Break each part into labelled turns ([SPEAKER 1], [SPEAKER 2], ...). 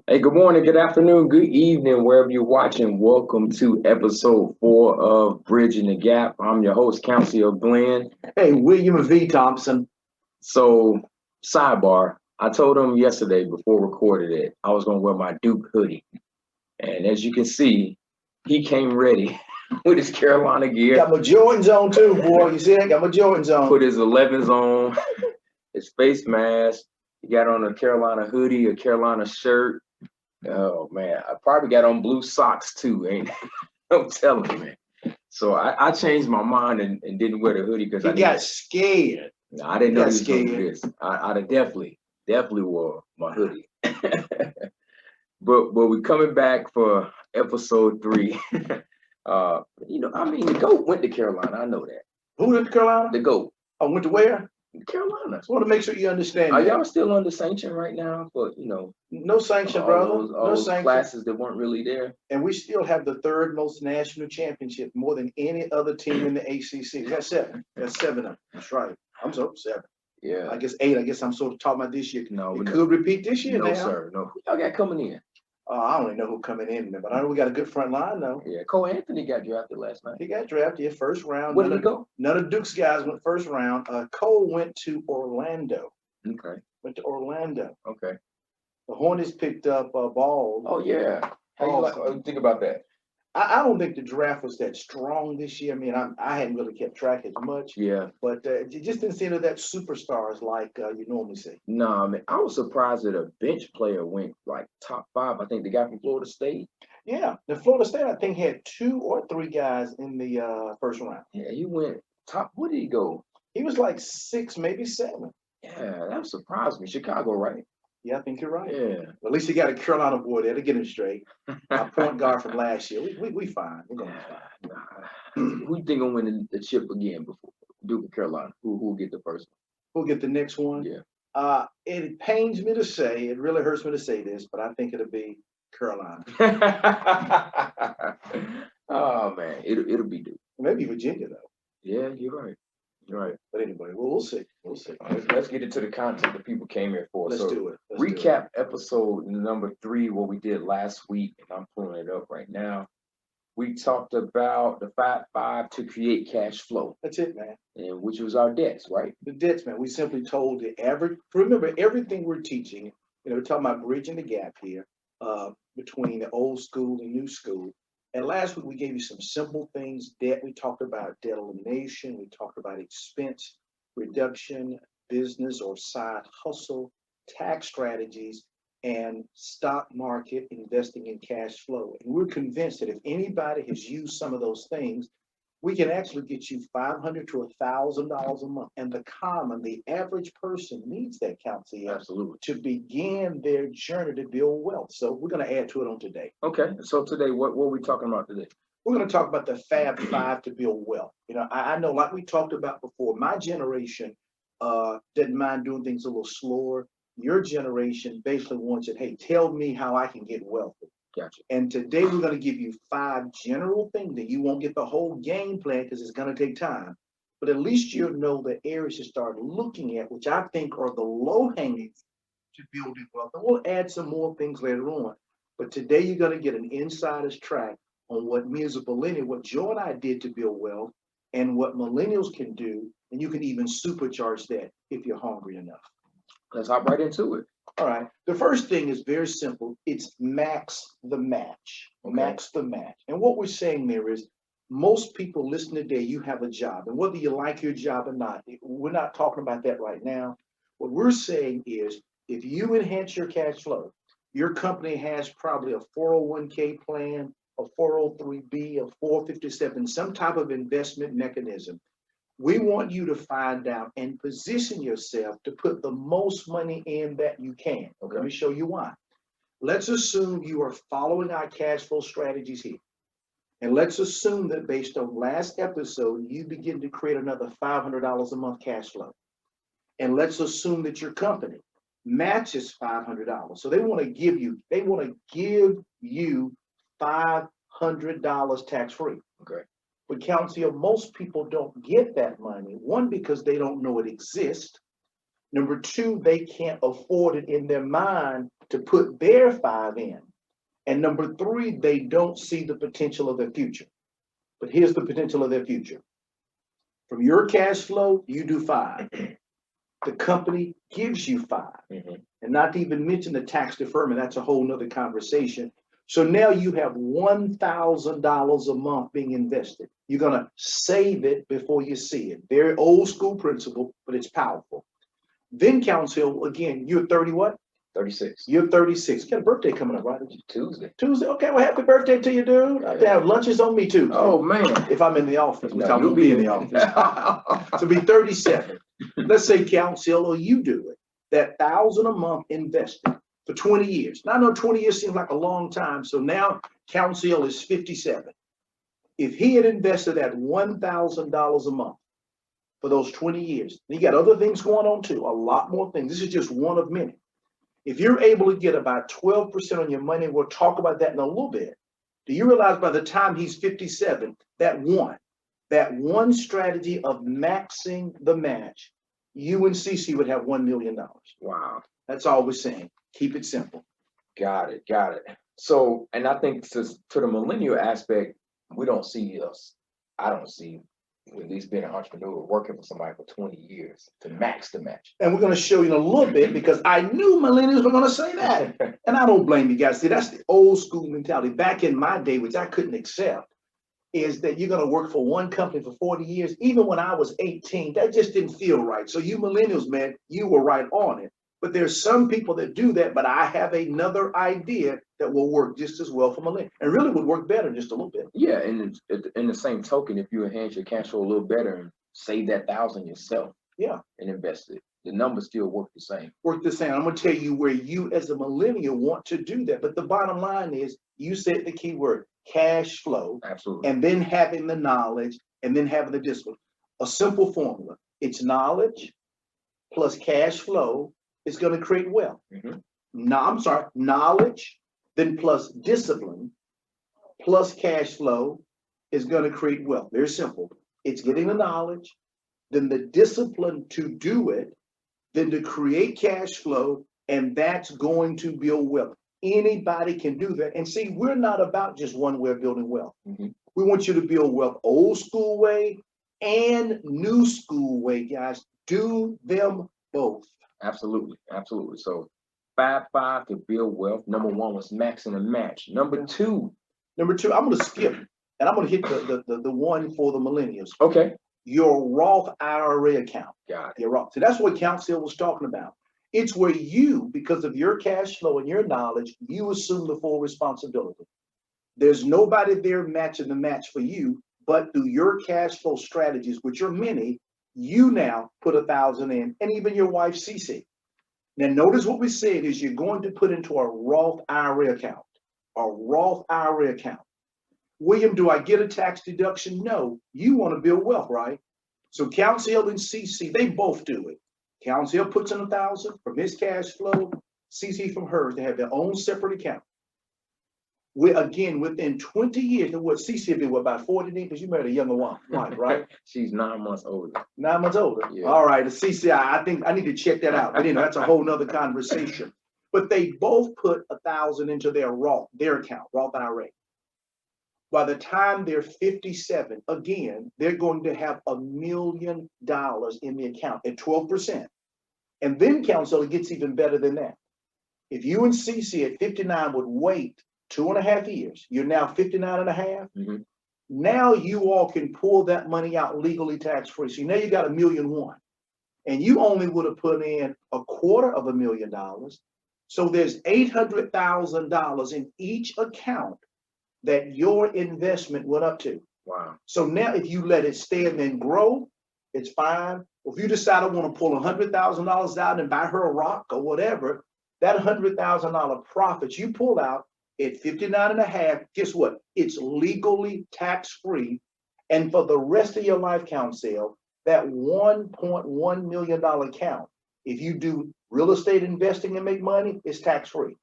[SPEAKER 1] Hey, good morning, good afternoon, good evening, wherever you're watching. Welcome to episode 4 of Bridging the Gap. I'm your host, Council Glenn.
[SPEAKER 2] Hey, William V. Thompson.
[SPEAKER 1] So, sidebar, I told him yesterday before recorded it, I was going to wear my Duke hoodie. And as you can see, he came ready with his Carolina gear.
[SPEAKER 2] Got my Jordans on too, boy. You see, I got my Jordans on.
[SPEAKER 1] Put his 11s on, his face mask. He got on a Carolina hoodie, a Carolina shirt. Oh man, I probably got on blue socks too, ain't I'm telling you, man. So I changed my mind and didn't wear the hoodie because
[SPEAKER 2] I got scared.
[SPEAKER 1] No, I didn't know he was gonna do this. I'd have definitely wore my hoodie. but we coming back for episode 3. The GOAT went to Carolina. I know that.
[SPEAKER 2] Who went to Carolina?
[SPEAKER 1] The GOAT.
[SPEAKER 2] Oh, went to where?
[SPEAKER 1] Carolina.
[SPEAKER 2] I want to make sure you understand.
[SPEAKER 1] Are y'all still under sanction right now? For
[SPEAKER 2] no sanction, brother.
[SPEAKER 1] All those
[SPEAKER 2] sanction.
[SPEAKER 1] Classes that weren't really there.
[SPEAKER 2] And we still have the third most national championship, more than any other team in the ACC. We got 7. That's 7 of them. That's right. I'm so 7.
[SPEAKER 1] Yeah.
[SPEAKER 2] I guess 8. I guess I'm sort of talking about this year.
[SPEAKER 1] No,
[SPEAKER 2] it could repeat this year.
[SPEAKER 1] No,
[SPEAKER 2] now.
[SPEAKER 1] Sir. No. Who y'all got coming in?
[SPEAKER 2] I don't even know who coming in there, but I know we got a good front line though.
[SPEAKER 1] Yeah, Cole Anthony got drafted last night.
[SPEAKER 2] He got drafted first round.
[SPEAKER 1] Where did he go?
[SPEAKER 2] None of Duke's guys went first round. Cole went to Orlando.
[SPEAKER 1] Okay.
[SPEAKER 2] Went to Orlando.
[SPEAKER 1] Okay.
[SPEAKER 2] The Hornets picked up Ball.
[SPEAKER 1] Oh yeah. How you think about that?
[SPEAKER 2] I don't think the draft was that strong this year. I mean, I hadn't really kept track as much.
[SPEAKER 1] Yeah.
[SPEAKER 2] But it just didn't seem that superstars like you normally see.
[SPEAKER 1] No, I mean, I was surprised that a bench player went like top 5. I think the guy from Florida State.
[SPEAKER 2] Yeah, the Florida State I think had 2 or 3 guys in the first round.
[SPEAKER 1] Yeah, he went top. Where did he go?
[SPEAKER 2] He was like 6, maybe 7.
[SPEAKER 1] Yeah, that surprised me. Chicago, right?
[SPEAKER 2] Yeah, I think you're right.
[SPEAKER 1] Yeah.
[SPEAKER 2] Well, at least he got a Carolina boy there to get him straight. Our point guard from last year. We fine. We're gonna be
[SPEAKER 1] fine. Who you think will win the chip again before Duke and Carolina? Who'll get the first
[SPEAKER 2] one? Who'll get the next one?
[SPEAKER 1] Yeah.
[SPEAKER 2] It pains me to say, it really hurts me to say this, but I think it'll be Carolina.
[SPEAKER 1] Oh man, it'll be Duke.
[SPEAKER 2] Maybe Virginia though.
[SPEAKER 1] Yeah, you're right. You're right.
[SPEAKER 2] But anyway, we'll see. We'll see.
[SPEAKER 1] Let's get into the content that people came here for.
[SPEAKER 2] Let's do it.
[SPEAKER 1] Recap episode number 3, what we did last week, and I'm pulling it up right now. We talked about the Fab 5 to create cash flow.
[SPEAKER 2] That's it, man.
[SPEAKER 1] And which was our debts, right?
[SPEAKER 2] The debts, man. We simply told the average. Remember, everything we're teaching, we're talking about bridging the gap here between the old school and new school. And last week, we gave you some simple things. Debt, we talked about debt elimination. We talked about expense reduction, business or side hustle, tax strategies, and stock market investing in cash flow. And we're convinced that if anybody has used some of those things, we can actually get you $500 to $1,000 a month. And the average person needs that, Council.
[SPEAKER 1] Absolutely.
[SPEAKER 2] To begin their journey to build wealth. So we're going to add to it on today.
[SPEAKER 1] Okay. So today, what are we talking about today?
[SPEAKER 2] We're going to talk about the Fab 5 to build wealth. I know, like we talked about before, my generation didn't mind doing things a little slower. Your generation basically wants it, hey, tell me how I can get wealthy.
[SPEAKER 1] Gotcha.
[SPEAKER 2] And today we're going to give you 5 general things that you won't get the whole game plan because it's going to take time. But at least you'll know the areas to start looking at, which I think are the low-hanging to building wealth. And we'll add some more things later on. But today you're going to get an insider's track on what me as a millennial, what Joe and I did to build wealth, and what millennials can do. And you can even supercharge that if you're hungry enough.
[SPEAKER 1] Let's hop right into it.
[SPEAKER 2] All right. The first thing is very simple. It's max the match. Okay. Max the match. And what we're saying there is most people listening today, you have a job. And whether you like your job or not, we're not talking about that right now. What we're saying is if you enhance your cash flow, your company has probably a 401k plan, a 403b, a 457, some type of investment mechanism. We want you to find out and position yourself to put the most money in that you can. Okay. Let me show you why. Let's assume you are following our cash flow strategies here. And let's assume that based on last episode, you begin to create another $500 a month cash flow. And let's assume that your company matches $500. So they want to give you $500 tax-free.
[SPEAKER 1] Okay.
[SPEAKER 2] But Council, most people don't get that money. One, because they don't know it exists. Number two, they can't afford it in their mind to put their 5 in. And number three, they don't see the potential of their future. But here's the potential of their future. From your cash flow, you do 5. The company gives you 5. And not to even mention the tax deferment, that's a whole nother conversation. So now you have $1,000 a month being invested. You're gonna save it before you see it. Very old school principle, but it's powerful. Then Council, again, you're 30 what?
[SPEAKER 1] 36.
[SPEAKER 2] You're 36. You got a birthday coming up, right?
[SPEAKER 1] Tuesday.
[SPEAKER 2] Tuesday. Okay, well, happy birthday to you, dude. I have lunches on me too.
[SPEAKER 1] Oh man.
[SPEAKER 2] If I'm in the office, which
[SPEAKER 1] No,
[SPEAKER 2] I
[SPEAKER 1] you'll
[SPEAKER 2] won't be in the office. So be 37. Let's say Council, you do it. That 1,000 a month invested for 20 years. Now I know 20 years seems like a long time. So now Council is 57. If he had invested at $1,000 a month for those 20 years, and you got other things going on too, a lot more things. This is just one of many. If you're able to get about 12% on your money, we'll talk about that in a little bit. Do you realize by the time he's 57, that one strategy of maxing the match, you and CC would have $1 million.
[SPEAKER 1] Wow.
[SPEAKER 2] That's all we're saying. Keep it simple.
[SPEAKER 1] Got it. So, and I think to the millennial aspect, we don't see us. I don't see, at least being an entrepreneur, working for somebody for 20 years to max the match.
[SPEAKER 2] And we're going to show you in a little bit because I knew millennials were going to say that. And I don't blame you guys. See, that's the old school mentality. Back in my day, which I couldn't accept, is that you're going to work for one company for 40 years. Even when I was 18, that just didn't feel right. So you millennials, man, you were right on it. But there's some people that do that, but I have another idea that will work just as well for millennials and really would work better just a little bit.
[SPEAKER 1] Yeah, and in the same token, if you enhance your cash flow a little better and save that 1,000 yourself,
[SPEAKER 2] yeah,
[SPEAKER 1] and invest it, the numbers still work the same.
[SPEAKER 2] Work the same. I'm going to tell you where you as a millennial want to do that. But the bottom line is you said the key word, cash flow.
[SPEAKER 1] Absolutely.
[SPEAKER 2] And then having the knowledge and then having the discipline. A simple formula. It's knowledge plus cash flow is going to create wealth. Knowledge, then plus discipline, plus cash flow is going to create wealth. Very simple. It's getting the knowledge, then the discipline to do it, then to create cash flow, and that's going to build wealth. Anybody can do that. And see, we're not about just one way of building wealth. We want you to build wealth old school way and new school way, guys. Do them both.
[SPEAKER 1] Absolutely. So 5 to build wealth. Number one was maxing a match. Number two,
[SPEAKER 2] I'm going to skip and I'm going to hit the one for the millennials.
[SPEAKER 1] Okay.
[SPEAKER 2] Your Roth IRA account.
[SPEAKER 1] Got it.
[SPEAKER 2] Your Roth. So that's what Council was talking about. It's where you, because of your cash flow and your knowledge, you assume the full responsibility. There's nobody there matching the match for you, but through your cash flow strategies, which are many, you now put 1,000 in, and even your wife, CC. Now, notice what we said is you're going to put into a Roth IRA account, William, do I get a tax deduction? No, you want to build wealth, right? So Council and CC, they both do it. Council puts in 1,000 from his cash flow, CC from hers. They have their own separate account. Again, within 20 years, and what CC will be, what, about 40 because you married a younger one, right?
[SPEAKER 1] She's 9 months older.
[SPEAKER 2] 9 months older.
[SPEAKER 1] Yeah.
[SPEAKER 2] All right, the CC, I think I need to check that out. But that's a whole nother conversation. But they both put 1,000 into their account, Roth IRA. By the time they're 57, again, they're going to have $1 million in the account at 12%. And then, Council, it gets even better than that. If you and CC at 59 would wait 2.5 years, you're now 59 and a half. Now you all can pull that money out legally tax-free. So now you got $1.1 million. And you only would have put in $250,000. So there's $800,000 in each account that your investment went up to.
[SPEAKER 1] Wow.
[SPEAKER 2] So now if you let it stay and then grow, it's fine. If you decide I want to pull $100,000 out and buy her a rock or whatever, that $100,000 profits you pull out at 59 and a half, guess what? It's legally tax-free. And for the rest of your life, Council, that $1.1 million account, if you do real estate investing and make money, it's tax-free.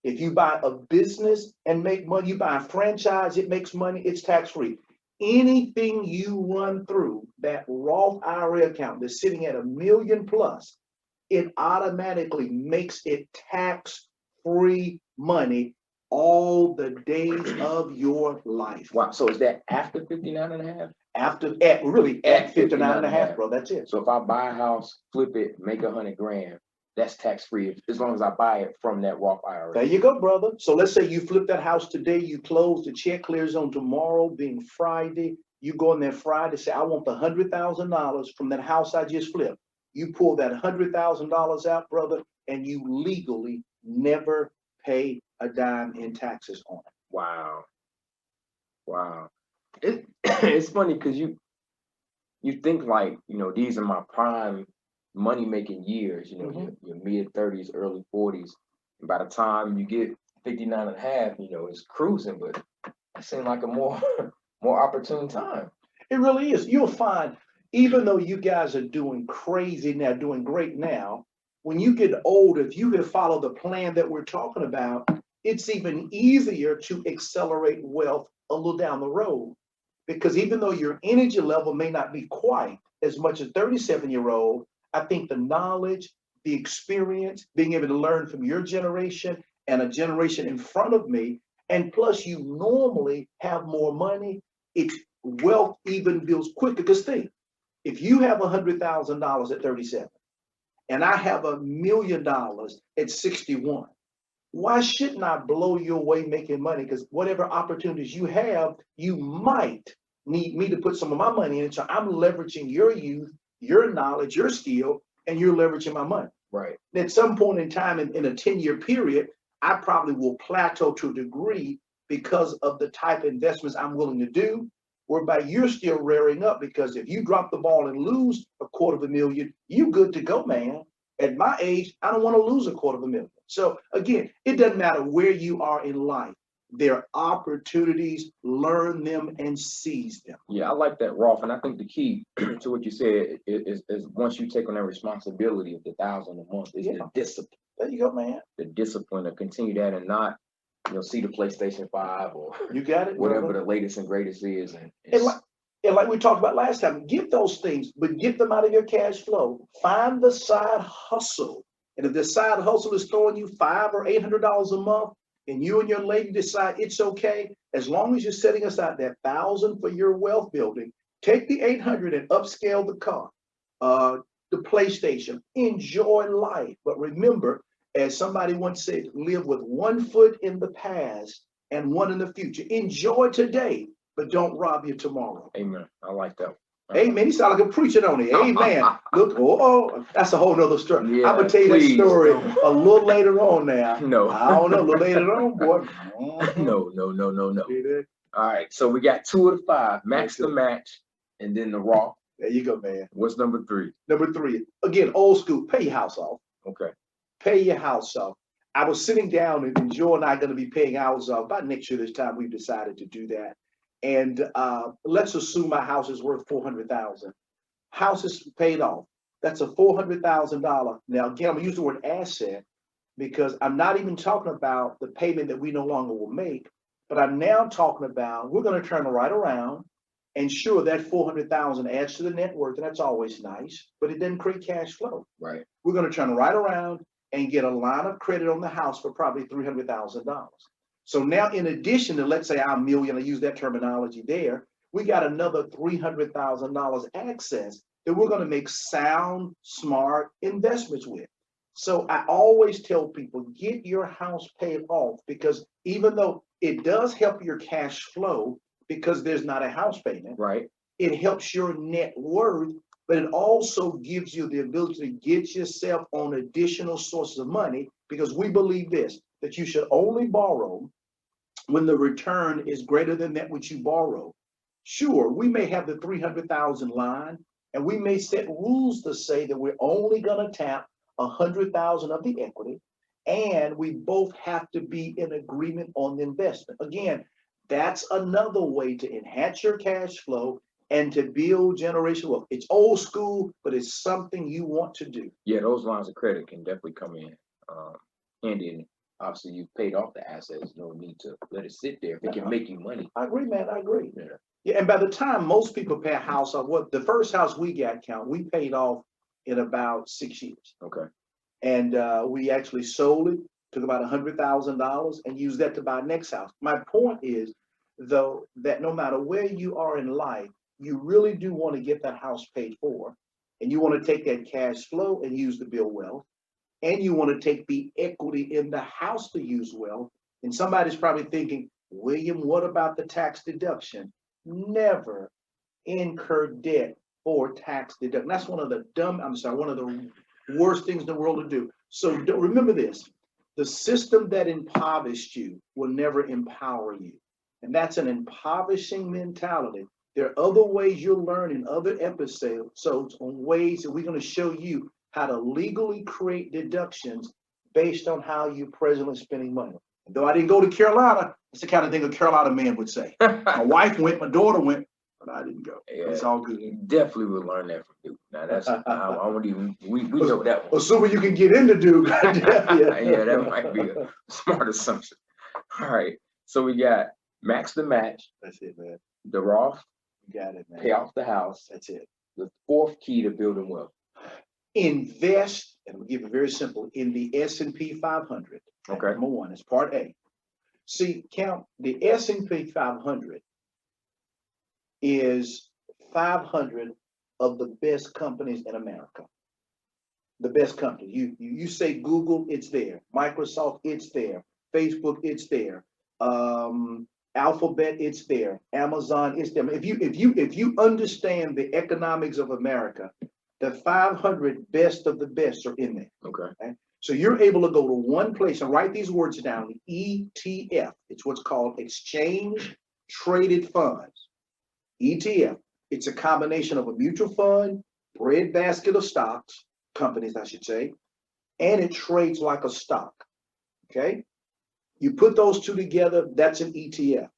[SPEAKER 2] If you buy a business and make money, you buy a franchise, it makes money, it's tax-free. Anything you run through that Roth IRA account that's sitting at $1 million plus, it automatically makes it tax-free money all the days of your life.
[SPEAKER 1] Wow. So is that after 59 and a half?
[SPEAKER 2] After, at 59 and a half, bro, that's it.
[SPEAKER 1] So if I buy a house, flip it, make 100 grand, that's tax free as long as I buy it from that Roth IRA.
[SPEAKER 2] There you go, brother. So let's say you flip that house today, you close, the check clears on tomorrow, being Friday. You go in there Friday, say, I want the $100,000 from that house I just flipped. You pull that $100,000 out, brother, and you legally never pay a dime in taxes on it.
[SPEAKER 1] Wow. Wow. It's funny because you think like, these are my prime money making years, your mid 30s, early 40s. And by the time you get 59 and a half, it's cruising, but it seemed like a more opportune time.
[SPEAKER 2] It really is. You'll find, even though you guys are doing crazy now, doing great now, when you get older, if you can follow the plan that we're talking about, it's even easier to accelerate wealth a little down the road. Because even though your energy level may not be quite as much as 37-year-old, I think the knowledge, the experience, being able to learn from your generation and a generation in front of me, and plus you normally have more money, it's wealth even builds quicker. Because think, if you have $100,000 at 37, and I have $1 million at 61, why shouldn't I blow your way making money? Because whatever opportunities you have, you might need me to put some of my money in. So I'm leveraging your youth, your knowledge, your skill, and you're leveraging my money.
[SPEAKER 1] Right.
[SPEAKER 2] At some point in time in a 10-year period, I probably will plateau to a degree because of the type of investments I'm willing to do, whereby you're still rearing up, because if you drop the ball and lose $250,000, you good to go, man. At my age, I don't want to lose $250,000. So again, it doesn't matter where you are in life. There are opportunities, learn them and seize them.
[SPEAKER 1] Yeah, I like that, Rolf. And I think the key to what you said is once you take on that responsibility of the $1,000 a month, is the discipline.
[SPEAKER 2] There you go, man.
[SPEAKER 1] The discipline to continue that and not, see the PlayStation 5 or
[SPEAKER 2] you got it,
[SPEAKER 1] whatever
[SPEAKER 2] brother.
[SPEAKER 1] the latest and greatest is.
[SPEAKER 2] And like we talked about last time, get those things, but get them out of your cash flow. Find the side hustle. And if the side hustle is throwing you $500 or $800 a month, and you and your lady decide it's okay, as long as you're setting aside that $1,000 for your wealth building, take the $800 and upscale the car, the PlayStation, enjoy life. But remember, as somebody once said, live with one foot in the past and one in the future. Enjoy today, but don't rob you tomorrow.
[SPEAKER 1] Amen. I like that.
[SPEAKER 2] Amen. He sounded like a preacher, don't he? Amen. Look, that's a whole nother story.
[SPEAKER 1] Yeah,
[SPEAKER 2] I'm gonna tell you that story a little later on now.
[SPEAKER 1] No.
[SPEAKER 2] I don't know, a little later on, boy.
[SPEAKER 1] No. All right. So we got 2 of the 5, max the match, and then the Roth.
[SPEAKER 2] There you go, man.
[SPEAKER 1] What's number 3?
[SPEAKER 2] Number 3, again, old school, pay your house off.
[SPEAKER 1] Okay.
[SPEAKER 2] Pay your house off. I was sitting down, and Joe and I are going to be paying ours off. About next year, this time, we've decided to do that. And let's assume my house is worth $400,000. House is paid off. That's a $400,000. Now, again, I'm going to use the word asset because I'm not even talking about the payment that we no longer will make, but I'm now talking about we're going to turn right around. And sure, that $400,000 adds to the net worth, and that's always nice, but it doesn't create cash flow.
[SPEAKER 1] Right.
[SPEAKER 2] We're going to turn right around and get a line of credit on the house for probably $300,000. So now, in addition to, let's say, our $1 million, I use that terminology there, we got another $300,000 access that we're going to make sound, smart investments with. So I always tell people, get your house paid off, because even though it does help your cash flow because there's not a house payment,
[SPEAKER 1] right?
[SPEAKER 2] It helps your net worth, but it also gives you the ability to get yourself on additional sources of money, because we believe this, that you should only borrow when the return is greater than that which you borrow. Sure, we may have the 300,000 line, and we may set rules to say that we're only going to tap 100,000 of the equity, and we both have to be in agreement on the investment. Again, that's another way to enhance your cash flow and to build generational wealth. It's old school, but it's something you want to do.
[SPEAKER 1] Yeah, those lines of credit can definitely come in handy. And obviously, you've paid off the assets. No need to let it sit there if it can make you money.
[SPEAKER 2] I agree, man. I agree.
[SPEAKER 1] Yeah.
[SPEAKER 2] Yeah, and by the time most people pay a house off, what the first house we got, we paid off in about 6 years.
[SPEAKER 1] Okay.
[SPEAKER 2] And we actually sold it, took about $100,000 and used that to buy next house. My point is, though, that no matter where you are in life, you really do want to get that house paid for. And you want to take that cash flow and use to build wealth. And you want to take the equity in the house to use wealth. And somebody's probably thinking, William, what about the tax deduction? Never incur debt for tax deduction. That's one of the one of the worst things in the world to do. So remember this, the system that impoverished you will never empower you. And that's an impoverishing mentality. There are other ways you'll learn in other episodes on ways that we're going to show you how to legally create deductions based on how you're presently spending money. And though I didn't go to Carolina, it's the kind of thing a Carolina man would say. My wife went, my daughter went, but I didn't go.
[SPEAKER 1] Yeah,
[SPEAKER 2] it's all good.
[SPEAKER 1] You definitely would learn that from Duke. Now that's I won't even we know that one.
[SPEAKER 2] Assuming you can get into Duke.
[SPEAKER 1] Yeah, that might be a smart assumption. All right. So we got max the match,
[SPEAKER 2] That's it, man.
[SPEAKER 1] the Roth,
[SPEAKER 2] You got it, man.
[SPEAKER 1] pay off the house.
[SPEAKER 2] That's it.
[SPEAKER 1] The fourth key to building wealth.
[SPEAKER 2] Invest, and we'll give it very simple, in the S&P 500.
[SPEAKER 1] Okay.
[SPEAKER 2] Number one, it's part A. See, count the S&P 500 is 500 of the best companies in America. The best companies. You say Google, it's there. Microsoft, it's there. Facebook, it's there. Alphabet, it's there. Amazon, it's there. If you understand the economics of America, the 500 best of the best are in there.
[SPEAKER 1] Okay.
[SPEAKER 2] So you're able to go to one place and write these words down. ETF. It's what's called exchange traded funds. ETF. It's a combination of a mutual fund, breadbasket of stocks, companies, I should say, and it trades like a stock. Okay. You put those two together, that's an ETF.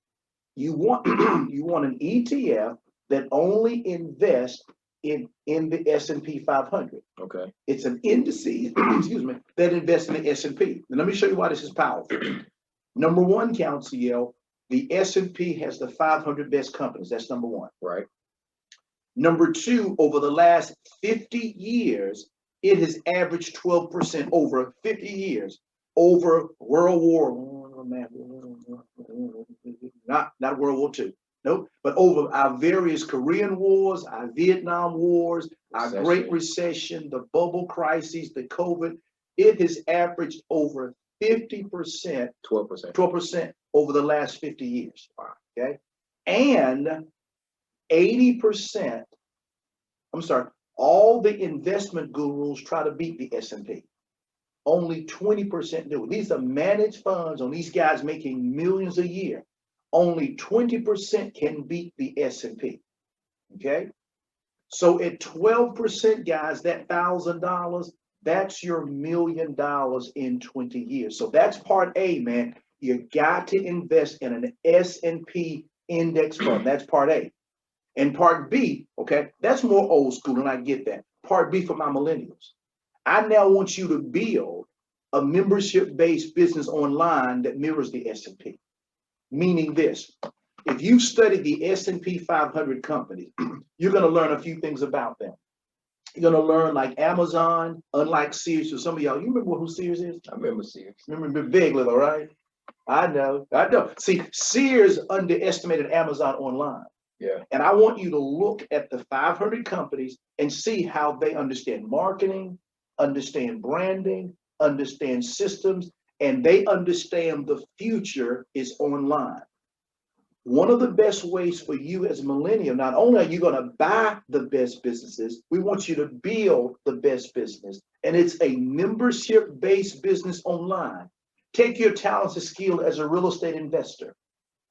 [SPEAKER 2] You want an ETF that only invests in the S&P 500.
[SPEAKER 1] Okay.
[SPEAKER 2] It's an index, excuse me, that invests in the S&P. And let me show you why this is powerful. Number one, Council, the S&P has the 500 best companies. That's number one.
[SPEAKER 1] Right.
[SPEAKER 2] Number two, over the last 50 years, it has averaged 12% over 50 years over World War, not World War II. Nope, but over our various Korean wars, our Vietnam wars, our Great Recession, the bubble crises, the COVID, it has averaged over 50%, 12% over the last 50 years. Okay, and 80%, all the investment gurus try to beat the S&P. Only 20% do. These are managed funds on these guys making millions a year. Only 20% can beat the S&P. Okay, so at 12%, guys, that $1,000, that's your $1 million in 20 years. So that's part A, man. You got to invest in an S&P index fund. That's part A. And part B, okay, that's more old school, and I get that. Part B for my millennials. I now want you to build a membership-based business online that mirrors the S&P. Meaning this, if you study the S&P 500 companies, you're going to learn a few things about them. You're going to learn, like Amazon, unlike Sears. So some of y'all, you remember who Sears is?
[SPEAKER 1] I remember Sears.
[SPEAKER 2] Remember Big Little, right? I know. See, Sears underestimated Amazon online.
[SPEAKER 1] Yeah.
[SPEAKER 2] And I want you to look at the 500 companies and see how they understand marketing, understand branding, understand systems, and they understand the future is online. One of the best ways for you as a millennial, not only are you going to buy the best businesses, we want you to build the best business. And it's a membership-based business online. Take your talents and skill as a real estate investor,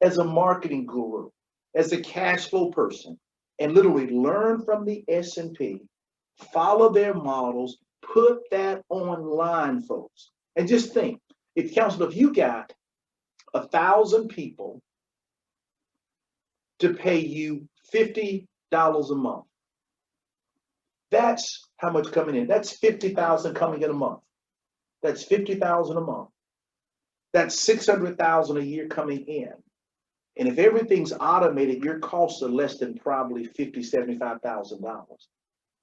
[SPEAKER 2] as a marketing guru, as a cash flow person, and literally learn from the S&P, follow their models, put that online, folks. And just think, if you got 1,000 people to pay you $50 a month, that's how much coming in. That's $50,000 coming in a month. That's $50,000 a month. That's $600,000 a year coming in. And if everything's automated, your costs are less than probably $50,000, $75,000.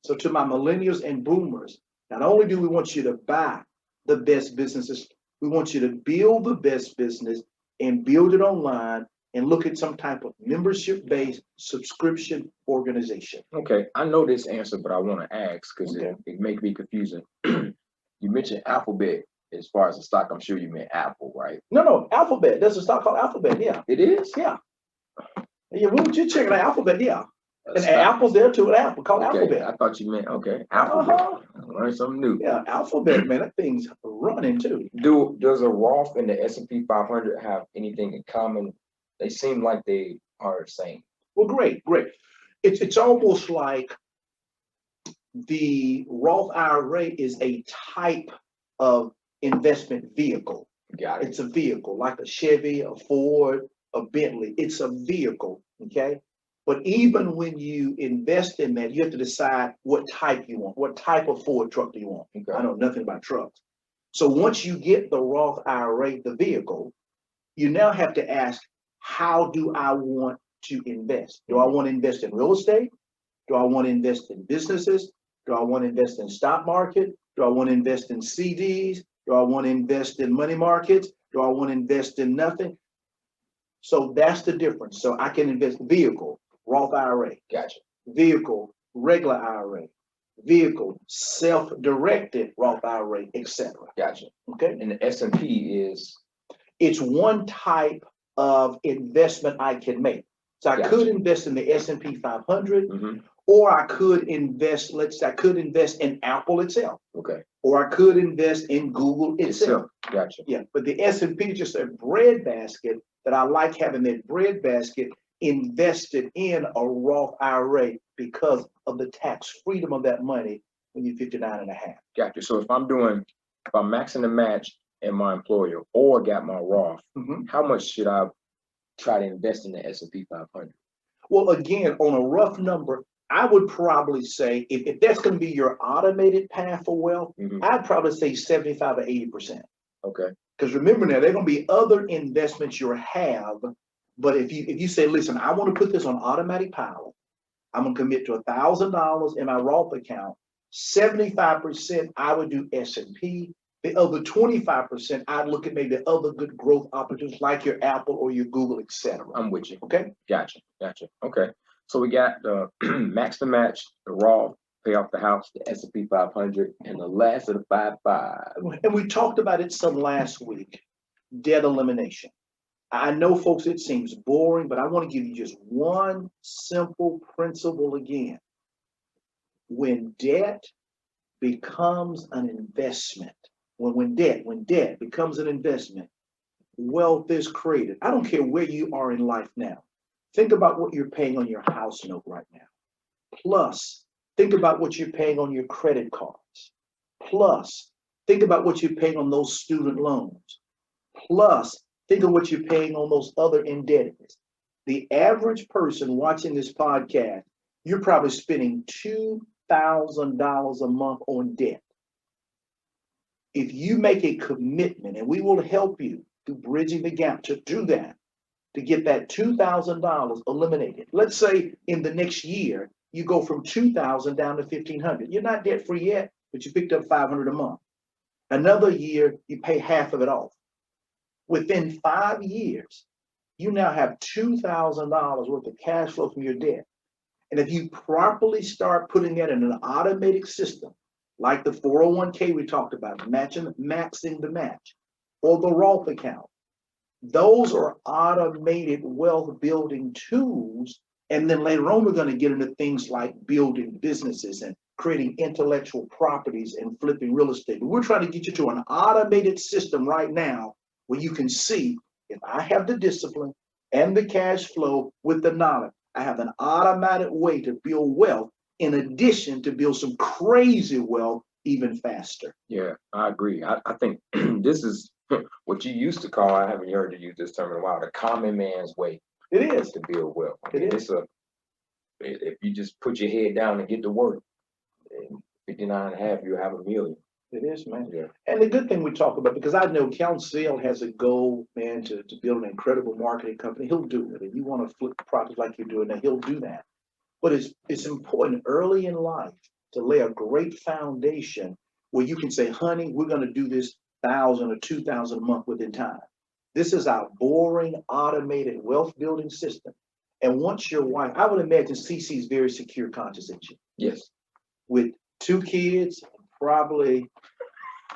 [SPEAKER 2] So to my millennials and boomers, not only do we want you to buy the best businesses, we want you to build the best business and build it online and look at some type of membership-based subscription organization.
[SPEAKER 1] Okay, I know this answer, but I want to ask because
[SPEAKER 2] Okay.
[SPEAKER 1] it may be confusing. You mentioned Alphabet as far as the stock. I'm sure you meant Apple, right?
[SPEAKER 2] No, Alphabet. There's a stock called Alphabet. Yeah,
[SPEAKER 1] It is?
[SPEAKER 2] yeah. Yeah, we want you checking out Alphabet. Yeah,
[SPEAKER 1] A
[SPEAKER 2] and
[SPEAKER 1] stock.
[SPEAKER 2] Apple's there too. An Apple called
[SPEAKER 1] Okay,
[SPEAKER 2] Alphabet.
[SPEAKER 1] I thought you meant, okay, Alphabet.
[SPEAKER 2] Uh-huh.
[SPEAKER 1] Learn something new.
[SPEAKER 2] Yeah, Alphabet, man, that thing's running too.
[SPEAKER 1] Does a Roth and the S&P 500 have anything in common? They seem like they are the same.
[SPEAKER 2] Well, great. It's almost like the Roth IRA is a type of investment vehicle.
[SPEAKER 1] Got it.
[SPEAKER 2] It's a vehicle like a Chevy, a Ford, a Bentley. It's a vehicle, okay? But even when you invest in that, you have to decide what type you want. What type of Ford truck do you want?
[SPEAKER 1] Okay.
[SPEAKER 2] I know nothing about trucks. So once you get the Roth IRA, the vehicle, you now have to ask, how do I want to invest? Do I want to invest in real estate? Do I want to invest in businesses? Do I want to invest in stock market? Do I want to invest in CDs? Do I want to invest in money markets? Do I want to invest in nothing? So that's the difference. So I can invest vehicle, Roth IRA,
[SPEAKER 1] Gotcha.
[SPEAKER 2] vehicle, regular IRA, vehicle, self-directed Roth IRA, etc.
[SPEAKER 1] Gotcha.
[SPEAKER 2] Okay.
[SPEAKER 1] And the S&P is,
[SPEAKER 2] It's one type of investment I can make. So I
[SPEAKER 1] Gotcha.
[SPEAKER 2] could invest in the S&P 500,
[SPEAKER 1] mhm,
[SPEAKER 2] or I could invest, let's say I could invest in Apple itself,
[SPEAKER 1] okay,
[SPEAKER 2] or I could invest in Google itself.
[SPEAKER 1] itself. Gotcha.
[SPEAKER 2] Yeah, but the S&P is just a breadbasket that I like having that breadbasket invested in a Roth IRA because of the tax freedom of that money when you're 59 and a half.
[SPEAKER 1] Gotcha. So if I'm maxing the match in my employer or got my Roth,
[SPEAKER 2] Mhm.
[SPEAKER 1] how much should I try to invest in the S&P 500?
[SPEAKER 2] Well, again, on a rough number, I would probably say if that's going to be your automated path for wealth,
[SPEAKER 1] Mhm,
[SPEAKER 2] I'd probably say 75 or 80%.
[SPEAKER 1] okay.
[SPEAKER 2] Because remember now, there are going to be other investments you have. But if you say, listen, I want to put this on automatic pilot, I'm going to commit to $1,000 in my Roth account. 75% I would do S&P. The other 25% I'd look at maybe other good growth opportunities like your Apple or your Google, etc.
[SPEAKER 1] I'm with you.
[SPEAKER 2] Okay.
[SPEAKER 1] Gotcha. Okay. So we got the max the match, the Roth, pay off the house, the S&P 500, and the last of the 5.
[SPEAKER 2] And we talked about it some last week, debt elimination. I know, folks, it seems boring, but I want to give you just one simple principle again. When debt becomes an investment, when debt becomes an investment, wealth is created. I don't care where you are in life now. Think about what you're paying on your house note right now. Plus, think about what you're paying on your credit cards. Plus, think about what you're paying on those student loans. Plus, think of what you're paying on those other indebtedness. The average person watching this podcast, you're probably spending $2,000 a month on debt. If you make a commitment, and we will help you through Bridging the Gap to do that, to get that $2,000 eliminated. Let's say in the next year, you go from $2,000 down to $1,500. You're not debt free yet, but you picked up $500 a month. Another year, you pay half of it off. Within 5 years, you now have $2,000 worth of cash flow from your debt. And if you properly start putting that in an automated system, like the 401k we talked about, maxing the match, or the Roth account, those are automated wealth building tools. And then later on, we're going to get into things like building businesses and creating intellectual properties and flipping real estate. But we're trying to get you to an automated system right now where you can see, if I have the discipline and the cash flow with the knowledge, I have an automatic way to build wealth in addition to build some crazy wealth even faster.
[SPEAKER 1] Yeah, I agree. I think this is what you used to call, I haven't heard you use this term in a while, the common man's way
[SPEAKER 2] It is.
[SPEAKER 1] to build wealth. I
[SPEAKER 2] It
[SPEAKER 1] mean,
[SPEAKER 2] is.
[SPEAKER 1] if you just put your head down and get to work, in 59 and a half, you have $1 million.
[SPEAKER 2] It is, man.
[SPEAKER 1] Yeah.
[SPEAKER 2] And the good thing we talk about, because I know Council has a goal, man, to build an incredible marketing company. He'll do it. If you want to flip the profits like you're doing that, he'll do that. But it's important early in life to lay a great foundation where you can say, honey, we're going to do this 1,000 or 2,000 a month within time. This is our boring, automated wealth building system. And once your wife, I would imagine CC is very secure, conscious in you.
[SPEAKER 1] Yes.
[SPEAKER 2] With 2 kids, probably,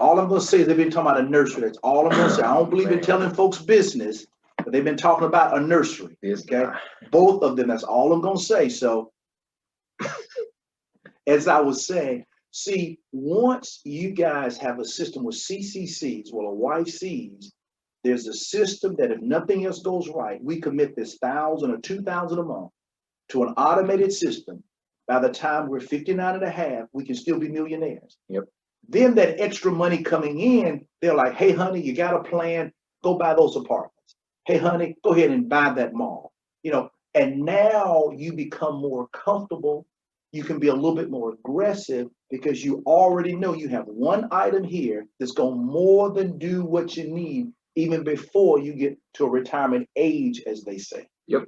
[SPEAKER 2] all I'm going to say is they've been talking about a nursery. That's all I'm going to say. I don't believe in telling folks business, but they've been talking about a nursery.
[SPEAKER 1] Yes.
[SPEAKER 2] Okay. Both of them. That's all I'm going to say. So, as I was saying, see, once you guys have a system with CCCs, well, a wife sees, there's a system that if nothing else goes right, we commit this 1,000 or 2,000 a month to an automated system. By the time we're 59 and a half, we can still be millionaires.
[SPEAKER 1] Yep.
[SPEAKER 2] Then that extra money coming in, they're like, hey, honey, you got a plan, go buy those apartments. Hey, honey, go ahead and buy that mall. You know, and now you become more comfortable. You can be a little bit more aggressive because you already know you have one item here that's going to more than do what you need even before you get to a retirement age, as they say.
[SPEAKER 1] Yep.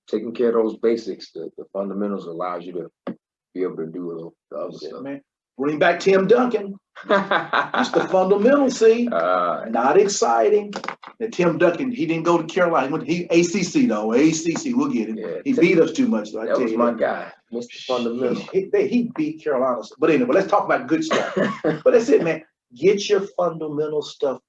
[SPEAKER 1] Taking care of those basics, the fundamentals allows you to be able to do the other stuff.
[SPEAKER 2] Man. Bring back Tim Duncan. It's the fundamentals, see? Not exciting. And Tim Duncan, he didn't go to Carolina. He went to ACC, though. ACC, we'll get him. Yeah, he beat us too much, though.
[SPEAKER 1] That was my guy, Mr. Fundamental.
[SPEAKER 2] He beat Carolina. But anyway, let's talk about good stuff. But that's it, man. Get your fundamental stuff.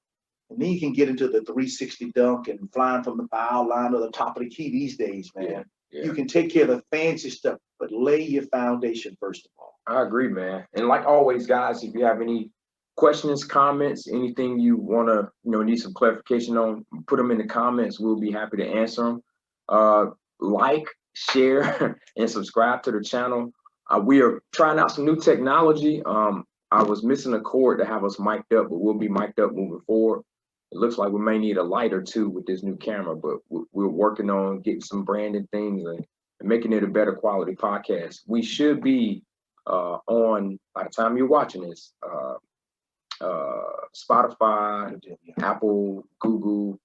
[SPEAKER 2] And then you can get into the 360 dunk and flying from the foul line or the top of the key these days, man. Yeah. You can take care of the fancy stuff, but lay your foundation first of all.
[SPEAKER 1] I agree, man. And like always, guys, if you have any questions, comments, anything you want to, need some clarification on, put them in the comments. We'll be happy to answer them. Like, share, and subscribe to the channel. We are trying out some new technology. I was missing a cord to have us mic'd up, but we'll be mic'd up moving forward. It looks like we may need a light or two with this new camera, but we're working on getting some branded things and making it a better quality podcast. We should be on, by the time you're watching this, Spotify, Apple, Google.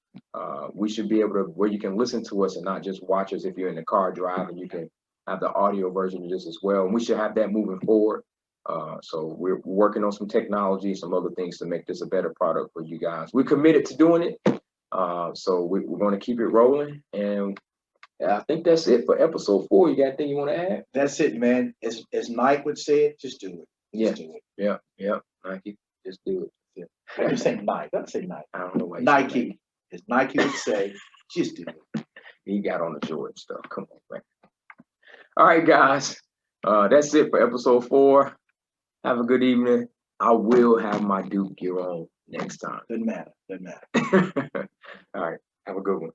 [SPEAKER 1] We should be able to, where you can listen to us and not just watch us. If you're in the car driving, you can have the audio version of this as well. And we should have that moving forward. So we're working on some technology, some other things to make this a better product for you guys. We're committed to doing it. So we're going to keep it rolling. And I think that's it for episode 4. You got anything you want to add?
[SPEAKER 2] That's it, man. As Nike would say it, just do it.
[SPEAKER 1] Just do it. Yeah. Nike, just do it.
[SPEAKER 2] Yeah. I'm saying Nike. Don't say Nike.
[SPEAKER 1] I don't know why.
[SPEAKER 2] Nike. As Nike would say, just do it.
[SPEAKER 1] He got on the Jordan stuff. Come on, man. All right, guys. That's it for episode 4. Have a good evening. I will have my Duke gear on next time.
[SPEAKER 2] Doesn't matter.
[SPEAKER 1] All right. Have a good one.